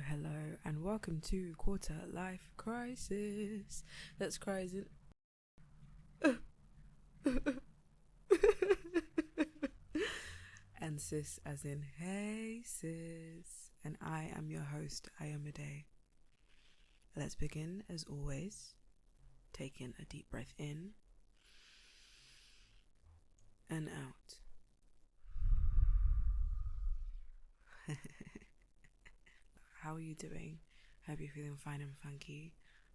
Hello, and welcome to Quarter Life Crisis. That's crazy. And sis as in, hey sis. And I am your host, AyomidKnight. Let's begin as always. Taking a deep breath in and out. How are you doing? Hope you're feeling fine and funky.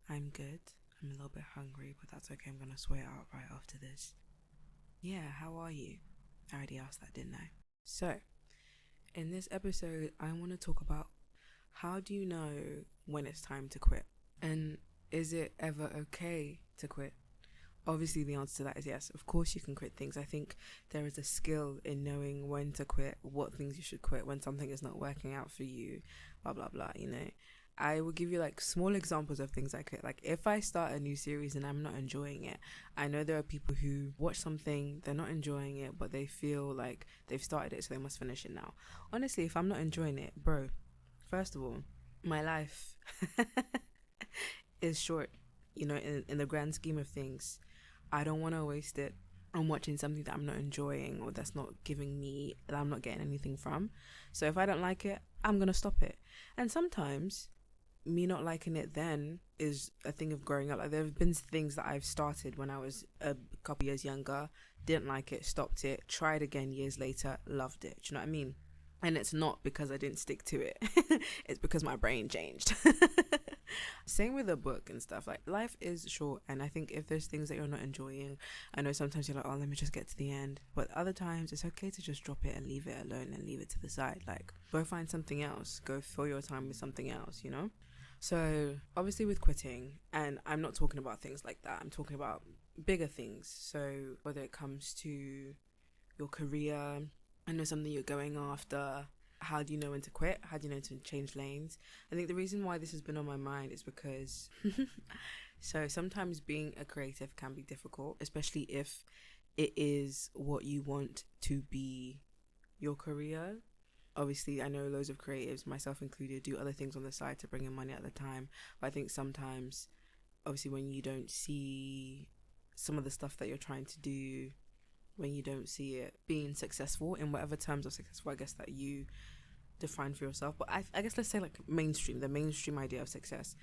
I'm good. I'm a little bit hungry, but that's okay. I'm going to swear out right after this. Yeah, how are you? I already asked that, didn't I? So, in this episode, I want to talk about how do you know when it's time to quit? And is it ever okay to quit? Obviously, the answer to that is yes. Of course, you can quit things. I think there is a skill in knowing when to quit, what things you should quit, when something is not working out for you, blah, blah, blah, you know. I will give you like small examples of things I quit. Like if I start a new series and I'm not enjoying it, I know there are people who watch something, they're not enjoying it, but they feel like they've started it, so they must finish it now. Honestly, if I'm not enjoying it, bro, first of all, my life is short, you know, in the grand scheme of things. I don't want to waste it on watching something that I'm not enjoying or that I'm not getting anything from. So if I don't like it, I'm going to stop it. And sometimes me not liking it then is a thing of growing up. Like there have been things that I've started when I was a couple years younger, didn't like it, stopped it, tried again years later, loved it. Do you know what I mean? And it's not because I didn't stick to it. It's because my brain changed. Same with a book and stuff. Like life is short, and I think if there's things that you're not enjoying, I know sometimes you're like, oh, let me just get to the end, but other times it's okay to just drop it and leave it alone and leave it to the side. Like go find something else, go fill your time with something else, you know. So obviously with quitting, and I'm not talking about things like that, I'm talking about bigger things. So whether it comes to your career, I know something you're going after, how do you know when to quit? How do you know to change lanes? I think the reason why this has been on my mind is because so sometimes being a creative can be difficult, especially if it is what you want to be your career. Obviously, I know loads of creatives, myself included, do other things on the side to bring in money at the time. But I think sometimes, obviously, when you don't see some of the stuff that you're trying to do, when you don't see it being successful in whatever terms of successful, I guess, that you define for yourself. But I guess let's say like the mainstream idea of success.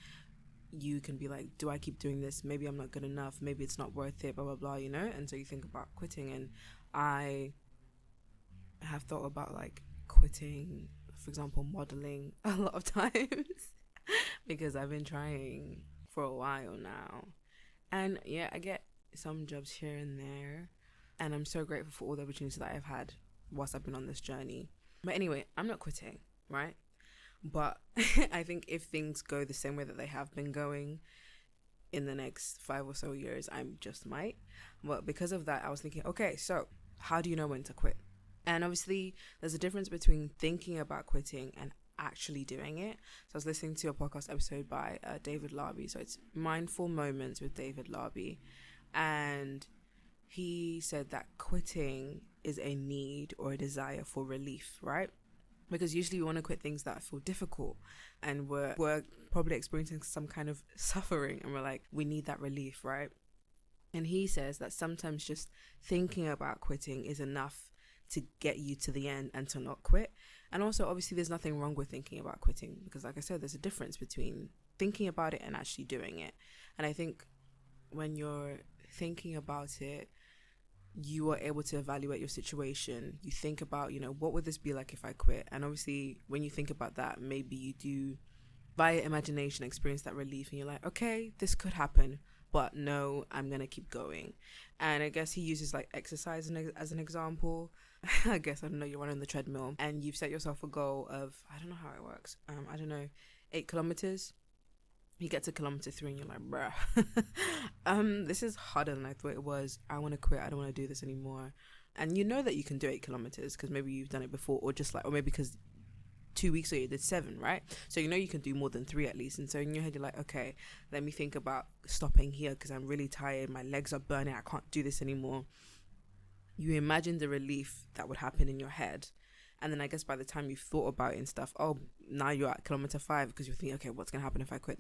You can be like, do I keep doing this? Maybe I'm not good enough. Maybe it's not worth it, blah, blah, blah, you know? And so you think about quitting. And I have thought about like quitting, for example, modeling a lot of times because I've been trying for a while now. And yeah, I get some jobs here and there. And I'm so grateful for all the opportunities that I've had whilst I've been on this journey. But anyway, I'm not quitting, right? But I think if things go the same way that they have been going in the next 5 or so years, I just might. But because of that, I was thinking, okay, so how do you know when to quit? And obviously, there's a difference between thinking about quitting and actually doing it. So I was listening to a podcast episode by David Larby. So it's Mindful Moments with David Larby. And he said that quitting is a need or a desire for relief, right? Because usually we want to quit things that feel difficult and we're probably experiencing some kind of suffering and we're like, we need that relief, right? And he says that sometimes just thinking about quitting is enough to get you to the end and to not quit. And also, obviously, there's nothing wrong with thinking about quitting because, like I said, there's a difference between thinking about it and actually doing it. And I think when you're thinking about it, you are able to evaluate your situation. You think about, you know, what would this be like if I quit? And obviously, when you think about that, maybe you do, via imagination, experience that relief. And you're like, okay, this could happen, but no, I'm going to keep going. And I guess he uses like exercise as an example. I guess, I don't know, you're running the treadmill and you've set yourself a goal of, I don't know how it works. 8 kilometers. You get to kilometer 3 and you're like, bruh, this is harder than I thought it was. I want to quit. I don't want to do this anymore. And you know that you can do 8 kilometers because maybe you've done it before, or maybe because 2 weeks ago you did 7, right? So you know you can do more than 3 at least. And so in your head you're like, okay, let me think about stopping here because I'm really tired. My legs are burning. I can't do this anymore. You imagine the relief that would happen in your head. And then I guess by the time you've thought about it and stuff, oh, now you're at kilometer 5 because you're thinking, okay, what's going to happen if I quit,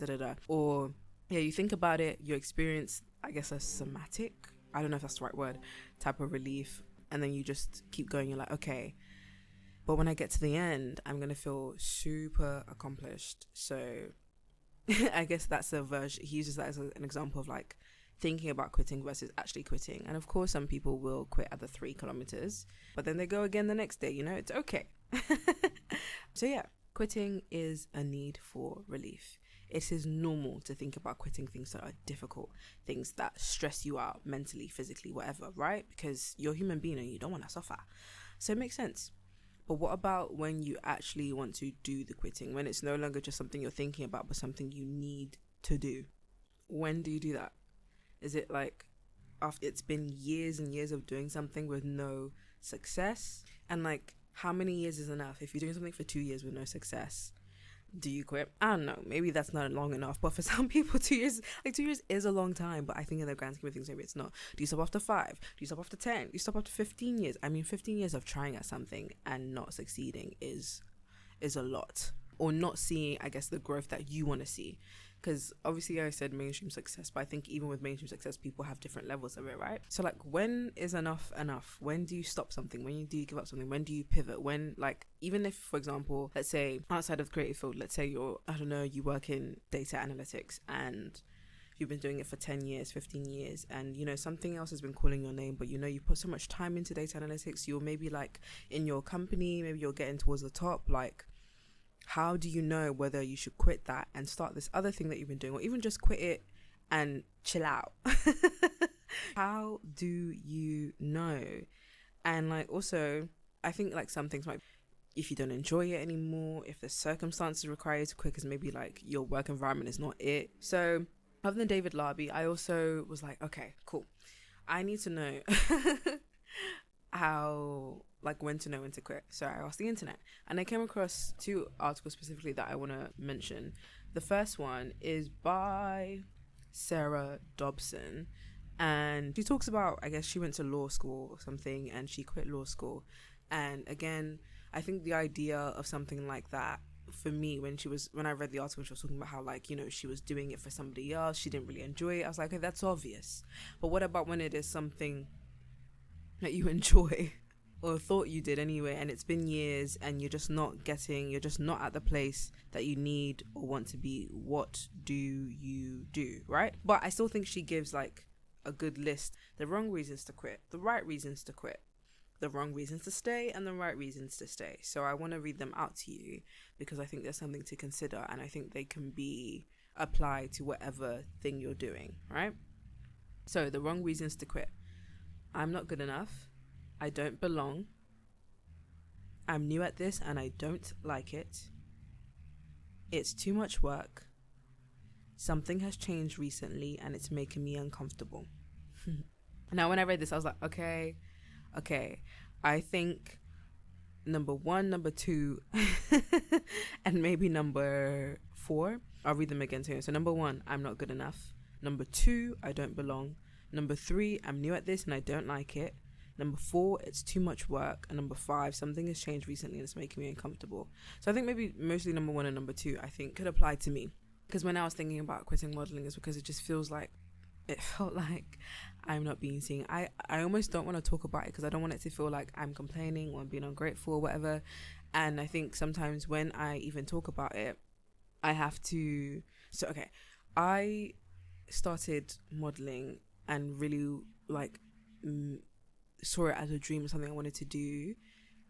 Or, yeah, you think about it, you experience, I guess, a somatic, I don't know if that's the right word, type of relief. And then you just keep going. You're like, okay, but when I get to the end, I'm going to feel super accomplished. So I guess that's a version. He uses that as an example of like thinking about quitting versus actually quitting. And of course, some people will quit at the 3 kilometers, but then they go again the next day, it's okay. So yeah, quitting is a need for relief. It is normal to think about quitting things that are difficult, things that stress you out mentally, physically, whatever, right? Because you're a human being and you don't want to suffer. So it makes sense. But what about when you actually want to do the quitting, when it's no longer just something you're thinking about, but something you need to do? When do you do that? Is it like after it's been years and years of doing something with no success? And like, how many years is enough? If you're doing something for 2 years with no success, do you quit? I don't know. Maybe that's not long enough. But for some people, 2 years is a long time. But I think in the grand scheme of things, maybe it's not. Do you stop after 5? Do you stop after 10? Do you stop after 15 years? I mean, 15 years of trying at something and not succeeding is a lot. Or not seeing, I guess, the growth that you want to see. Because obviously I said mainstream success, but I think even with mainstream success, people have different levels of it, right? So like, when is enough? When do you stop something? When do you give up something? When do you pivot? When, like, even if, for example, let's say outside of the creative field, let's say you work in data analytics and you've been doing it for 10 years, 15 years, and something else has been calling your name, but you put so much time into data analytics, you're maybe like in your company, maybe you're getting towards the top, like, how do you know whether you should quit that and start this other thing that you've been doing, or even just quit it and chill out? How do you know? And like, also, I think like some things might, if you don't enjoy it anymore, if the circumstances require you to quit, because maybe like your work environment is not it. So other than David Larby, I also was like, okay, cool, I need to know how, like, when to know when to quit. So I asked the internet and I came across 2 articles specifically that I want to mention. The first one is by Sarah Dobson, and she talks about, I guess she went to law school or something and she quit law school. And again, I think the idea of something like that, for me, when I read the article, she was talking about how, like, she was doing it for somebody else, she didn't really enjoy it. I was like, okay, that's obvious. But what about when it is something that you enjoy or thought you did anyway, and it's been years and you're just not at the place that you need or want to be? What do you do, right? But I still think she gives like a good list: the wrong reasons to quit, the right reasons to quit, the wrong reasons to stay, and the right reasons to stay. So I want to read them out to you because I think there's something to consider, and I think they can be applied to whatever thing you're doing, right? So the wrong reasons to quit: I'm not good enough, I don't belong, I'm new at this and I don't like it, it's too much work, something has changed recently and it's making me uncomfortable. Now, when I read this, I was like, okay, I think number 1, number 2, and maybe number 4. I'll read them again too. So number 1, I'm not good enough. Number 2, I don't belong. Number 3, I'm new at this and I don't like it. Number 4, it's too much work. And number 5, something has changed recently and it's making me uncomfortable. So I think maybe mostly number 1 and number 2, I think, could apply to me. Because when I was thinking about quitting modeling, is because it just feels like, it felt like I'm not being seen. I almost don't want to talk about it because I don't want it to feel like I'm complaining or I'm being ungrateful or whatever. And I think sometimes when I even talk about it, I have to... So, okay, I started modeling and really like saw it as a dream, something I wanted to do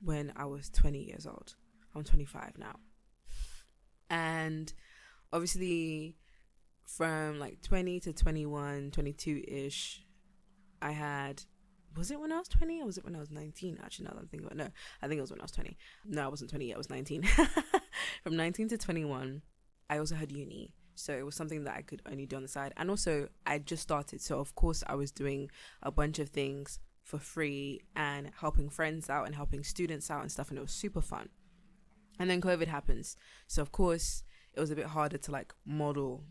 when I was 20 years old. I'm 25 now. And obviously from like 20 to 21, 22-ish, I had... Was it when I was 20 or was it when I was 19? Actually, now that I'm thinking about it, no, I think it was when I was 20. No, I wasn't 20 yet, I was 19. From 19 to 21, I also had uni. So it was something that I could only do on the side. And also, I just started. So, of course, I was doing a bunch of things for free and helping friends out and helping students out and stuff. And it was super fun. And then COVID happens. So, of course, it was a bit harder to, like, model,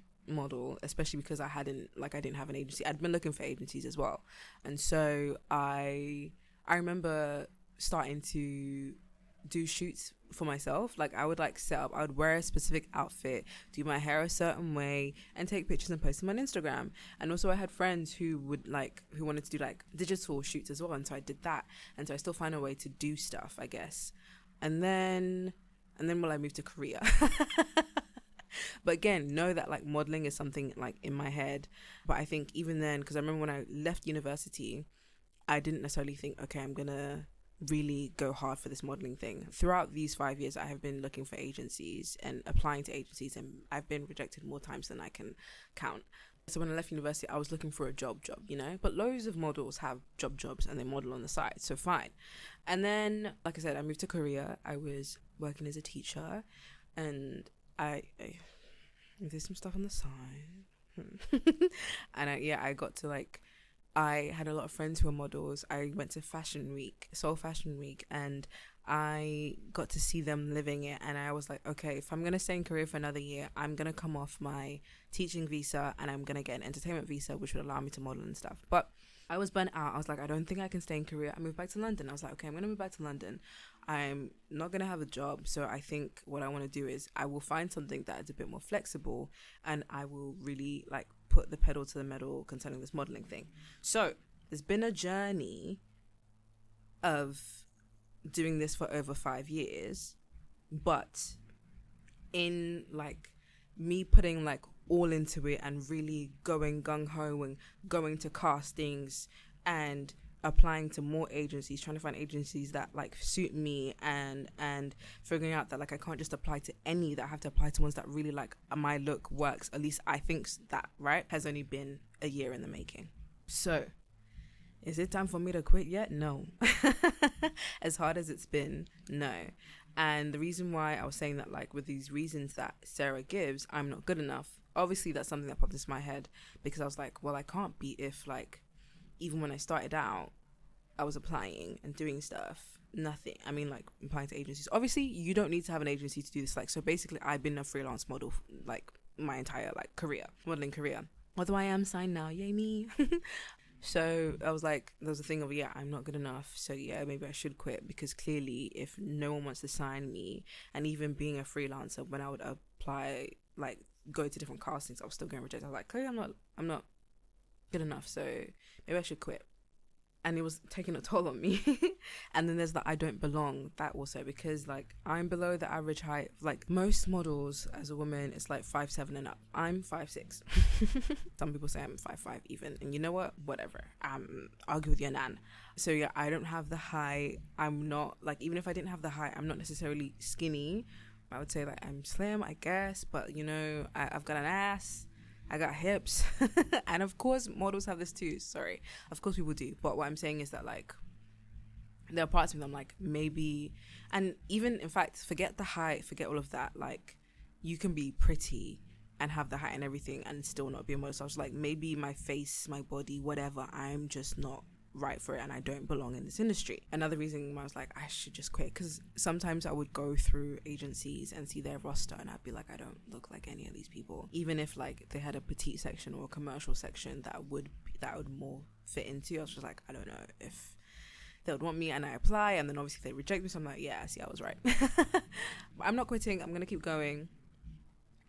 especially because I didn't have an agency. I'd been looking for agencies as well. And so I remember starting to do shoots for myself. Like I would like set up, I would wear a specific outfit, do my hair a certain way, and take pictures and post them on Instagram. And also I had friends who wanted to do like digital shoots as well, and so I did that. And so I still find a way to do stuff, I guess. And then I moved to Korea. But again, know that like modeling is something like in my head. But I think even then, because I remember when I left university, I didn't necessarily think, okay, I'm gonna really go hard for this modeling thing. Throughout these 5 years, I have been looking for agencies and applying to agencies, and I've been rejected more times than I can count. So when I left university, I was looking for a job, you know, but loads of models have jobs and they model on the side, so fine. And then, like I said, I moved to Korea. I was working as a teacher, and I did some stuff on the side. And I got to like, I had a lot of friends who were models. I went to Seoul Fashion Week, and I got to see them living it. And I was like, okay, if I'm going to stay in Korea for another year, I'm going to come off my teaching visa and I'm going to get an entertainment visa, which would allow me to model and stuff. But I was burnt out. I was like, I don't think I can stay in Korea. I moved back to London. I was like, okay, I'm going to move back to London. I'm not going to have a job. So I think what I want to do is I will find something that is a bit more flexible, and I will really like put the pedal to the metal concerning this modeling thing. So there's been a journey of doing this for over 5 years, but in like me putting like all into it and really going gung-ho and going to castings and applying to more agencies, trying to find agencies that like suit me, and figuring out that like I can't just apply to any, that I have to apply to ones that really like my look works, at least I think that, right, has only been a year in the making. So is it time for me to quit yet? No. As hard as it's been, no. And the reason why I was saying that, like with these reasons that Sarah gives, I'm not good enough, obviously that's something that popped into my head, because I was like, well, I can't be, if like even when I started out I was applying and doing stuff, nothing. I mean, like applying to agencies, obviously you don't need to have an agency to do this. Like, so basically I've been a freelance model like my entire like career, modeling career, although I am signed now, yay me. So I was like, there was a thing of, yeah, I'm not good enough, so yeah, maybe I should quit, because clearly if no one wants to sign me, and even being a freelancer, when I would apply, like go to different castings, I was still getting rejected. I was like, clearly I'm not good enough, so maybe I should quit. And it was taking a toll on me. And then there's the I don't belong, that also, because like I'm below the average height. Like most models as a woman, it's like 5'7" and up. I'm 5'6". Some people say I'm 5'5" even, and you know what, whatever, argue with your nan. So yeah, I don't have the height. I'm not like, even if I didn't have the height, I'm not necessarily skinny. I would say like I'm slim, I guess, but you know, I've got an ass, I got hips. And of course models have this too, sorry, of course people do, but what I'm saying is that like there are parts of me that I'm like, maybe, and even in fact, forget the height, forget all of that, like you can be pretty and have the height and everything and still not be a model. So I was like, maybe my face, my body, whatever, I'm just not right for it and I don't belong in this industry. Another reason why I was like, I should just quit, because sometimes I would go through agencies and see their roster and I'd be like, I don't look like any of these people, even if like they had a petite section or a commercial section that would more fit into. I was just like, I don't know if they would want me, and I apply and then obviously they reject me, so I'm like, yeah, see, I was right. But I'm not quitting, I'm gonna keep going.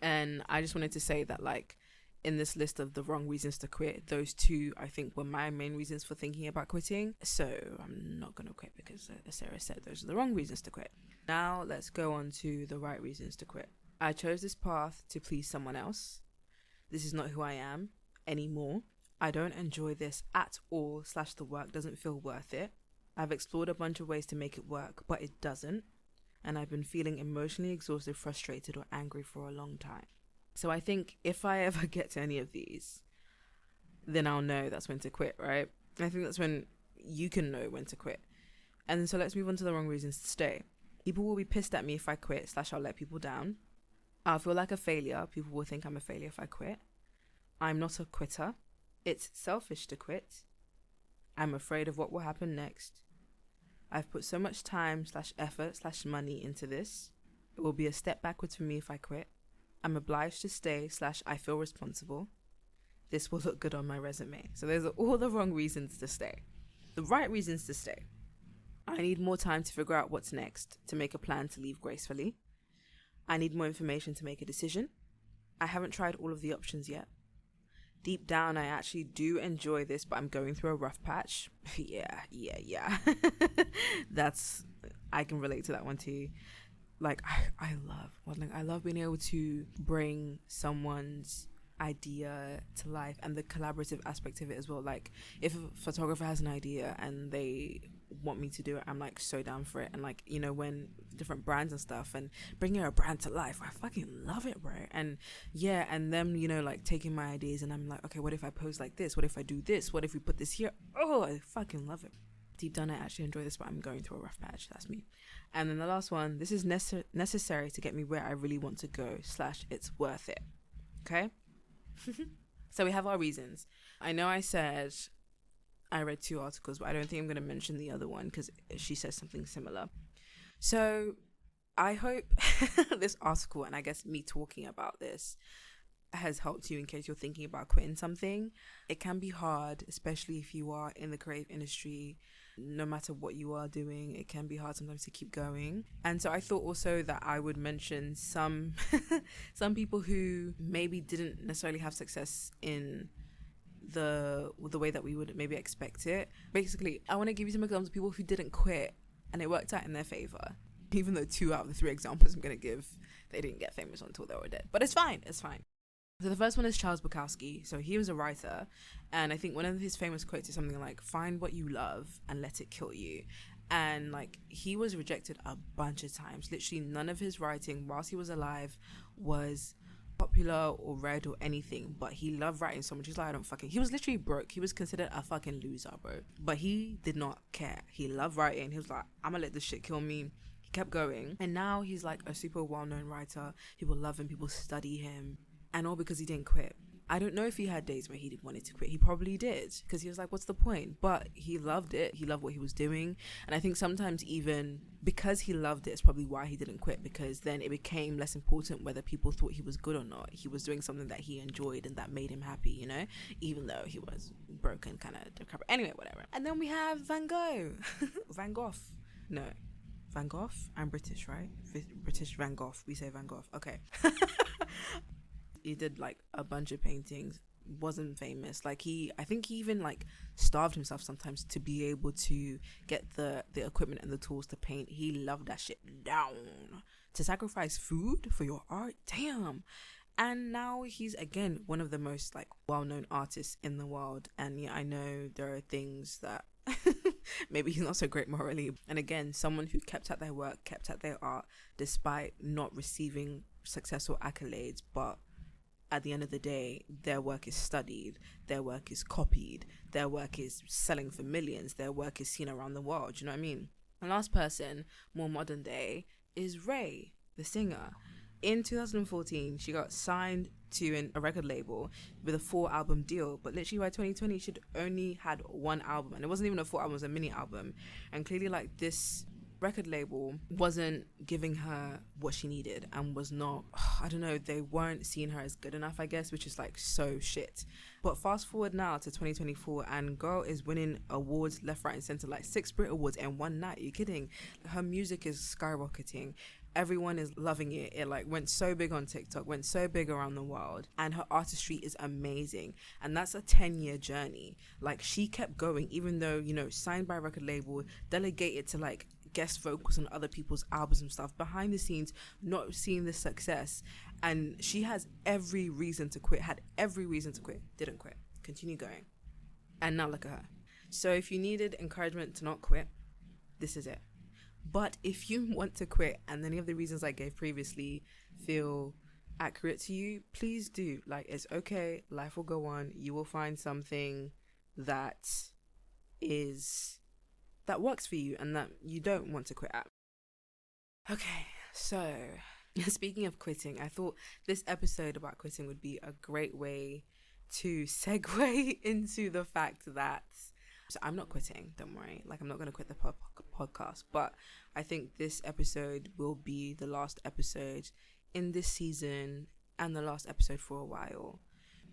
And I just wanted to say that like in this list of the wrong reasons to quit, those two I think were my main reasons for thinking about quitting. So I'm not going to quit because, as Sarah said, those are the wrong reasons to quit. Now let's go on to the right reasons to quit. I chose this path to please someone else. This is not who I am anymore. I don't enjoy this at all, / the work doesn't feel worth it. I've explored a bunch of ways to make it work, but it doesn't. And I've been feeling emotionally exhausted, frustrated, or angry for a long time. So I think if I ever get to any of these, then I'll know that's when to quit, right? I think that's when you can know when to quit. And so let's move on to the wrong reasons to stay. People will be pissed at me if I quit, / I'll let people down. I'll feel like a failure. People will think I'm a failure if I quit. I'm not a quitter. It's selfish to quit. I'm afraid of what will happen next. I've put so much time / effort / money into this. It will be a step backwards for me if I quit. I'm obliged to stay / I feel responsible. This will look good on my resume. So those are all the wrong reasons to stay. The right reasons to stay. I need more time to figure out what's next, to make a plan to leave gracefully. I need more information to make a decision. I haven't tried all of the options yet. Deep down, I actually do enjoy this, but I'm going through a rough patch. yeah. I can relate to that one too. Like, I love modeling. I love being able to bring someone's idea to life and the collaborative aspect of it as well. Like, if a photographer has an idea and they want me to do it, I'm like so down for it. And like, you know, when different brands and stuff and bringing a brand to life, I fucking love it, bro. And yeah, and them, you know, like taking my ideas and I'm like, okay, what if I pose like this? What if I do this? What if we put this here? Oh, I fucking love it. Deep down, I actually enjoy this, but I'm going through a rough patch. That's me. And then the last one, this is necessary to get me where I really want to go / it's worth it. Okay. So we have our reasons. I know I said I read 2 articles, but I don't think I'm going to mention the other one because she says something similar. So I hope this article, and I guess me talking about this, has helped you in case you're thinking about quitting something. It can be hard, especially if you are in the creative industry. No matter what you are doing, it can be hard sometimes to keep going. And so I thought also that I would mention some people who maybe didn't necessarily have success in the way that we would maybe expect it. Basically, I want to give you some examples of people who didn't quit and it worked out in their favor. Even though 2 out of the 3 examples I'm going to give, they didn't get famous until they were dead. But it's fine. So the first one is Charles Bukowski. So he was a writer, and I think one of his famous quotes is something like, find what you love and let it kill you. And like, he was rejected a bunch of times. Literally none of his writing whilst he was alive was popular or read or anything, but he loved writing so much. He's like, he was literally broke. He was considered a fucking loser, bro, but he did not care. He loved writing. He was like, I'm gonna let this shit kill me. He kept going, and now he's like a super well-known writer. People love him, people study him, and all because he didn't quit. I don't know if he had days where he wanted to quit. He probably did, because he was like, what's the point? But he loved it. He loved what he was doing. And I think sometimes even because he loved it is probably why he didn't quit, because then it became less important whether people thought he was good or not. He was doing something that he enjoyed and that made him happy, you know, even though he was broken, kind of decrepit. Anyway, whatever. And then we have Van Gogh. Van Gogh. No. Van Gogh? I'm British, right? British Van Gogh. We say Van Gogh. Okay. He did like a bunch of paintings, wasn't famous. Like I think he even like starved himself sometimes to be able to get the equipment and the tools to paint. He loved that shit down. To sacrifice food for your art, damn. And now he's again one of the most like well-known artists in the world. And yeah, I know there are things that maybe he's not so great morally. And again, someone who kept at their work, kept at their art, despite not receiving successful accolades, but at the end of the day, their work is studied, their work is copied, their work is selling for millions, their work is seen around the world. You know what I mean? The last person, more modern day, is Ray, the singer. In 2014, she got signed to a record label with a 4-album deal, but literally by 2020, she'd only had 1 album, and it wasn't even a 4 album, it was a mini album. And clearly, like, this record label wasn't giving her what she needed and was not, I don't know, they weren't seeing her as good enough, I guess, which is like so shit. But fast forward now to 2024 and girl is winning awards left, right and center, like 6 Brit Awards in one night. Are you kidding? Her music is skyrocketing. Everyone is loving it. It like went so big on TikTok, went so big around the world, and her artistry is amazing. And that's a 10-year journey. Like, she kept going, even though, you know, signed by a record label, delegated to like guest vocals on other people's albums and stuff, behind the scenes, not seeing the success. And she has every reason to quit, didn't quit, continue going. And now look at her. So if you needed encouragement to not quit, this is it. But if you want to quit and any of the reasons I gave previously feel accurate to you, please do. Like, it's okay. Life will go on. You will find something that works for you and that you don't want to quit at. Okay, so speaking of quitting, I thought this episode about quitting would be a great way to segue into the fact that, so I'm not quitting, don't worry. Like, I'm not going to quit the podcast, but I think this episode will be the last episode in this season and the last episode for a while.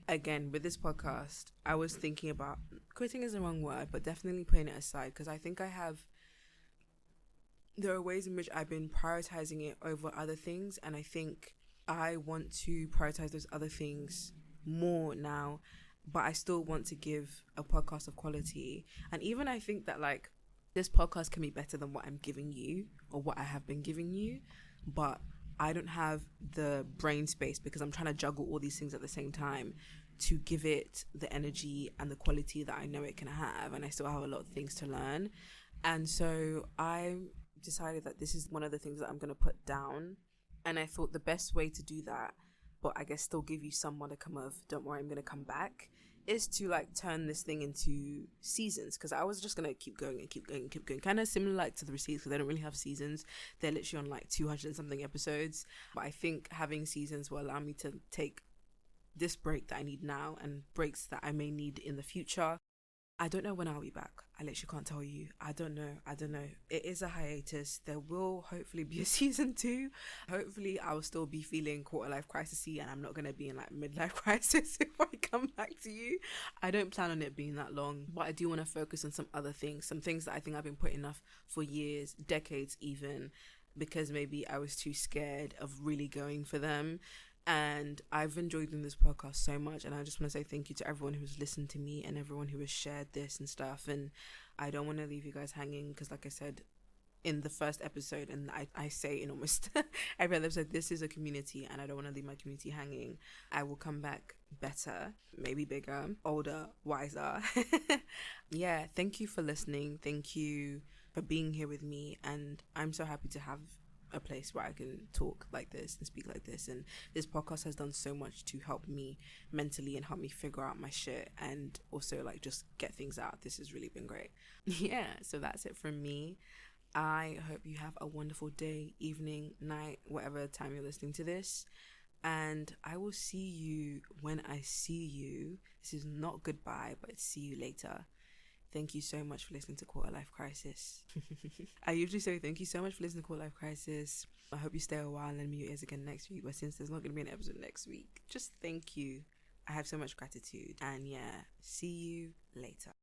Again, with this podcast, I was thinking about, quitting is the wrong word, but definitely putting it aside, because I think I have there are ways in which I've been prioritizing it over other things, and I think I want to prioritize those other things more now, but I still want to give a podcast of quality. And even I think that like this podcast can be better than what I'm giving you or what I have been giving you, but I don't have the brain space because I'm trying to juggle all these things at the same time to give it the energy and the quality that I know it can have, and I still have a lot of things to learn. And so I decided that this is one of the things that I'm going to put down, and I thought the best way to do that, but I guess still give you some modicum of don't worry, I'm going to come back, is to like turn this thing into seasons, because I was just going to keep going and keep going and keep going, kind of similar like to the receipts, because they don't really have seasons. They're literally on like 200 and something episodes, but I think having seasons will allow me to take this break that I need now and breaks that I may need in the future. I don't know when I'll be back. I literally can't tell you. I don't know. It is a hiatus. There will hopefully be a season 2. Hopefully I'll still be feeling quarter life crisis-y, and I'm not going to be in like midlife crisis if I come back to you. I don't plan on it being that long, but I do want to focus on some other things, some things that I think I've been putting off for years, decades even, because maybe I was too scared of really going for them. And I've enjoyed doing this podcast so much, and I just want to say thank you to everyone who's listened to me and everyone who has shared this and stuff. And I don't want to leave you guys hanging, because like I said in the first episode, and I say in almost every other episode, this is a community and I don't want to leave my community hanging. I will come back better, maybe bigger, older, wiser. Yeah, thank you for listening. Thank you for being here with me, and I'm so happy to have a place where I can talk like this and speak like this. And this podcast has done so much to help me mentally and help me figure out my shit, and also like just get things out. This has really been great. Yeah, so that's it from me. I hope you have a wonderful day, evening, night, whatever time you're listening to this, and I will see you when I see you. This is not goodbye, but it's see you later. Thank you so much for listening to Quarter Life Crisis. I usually say thank you so much for listening to Quarter Life Crisis. I hope you stay a while and lend me your ears again next week. But since there's not going to be an episode next week, just thank you. I have so much gratitude. And yeah, see you later.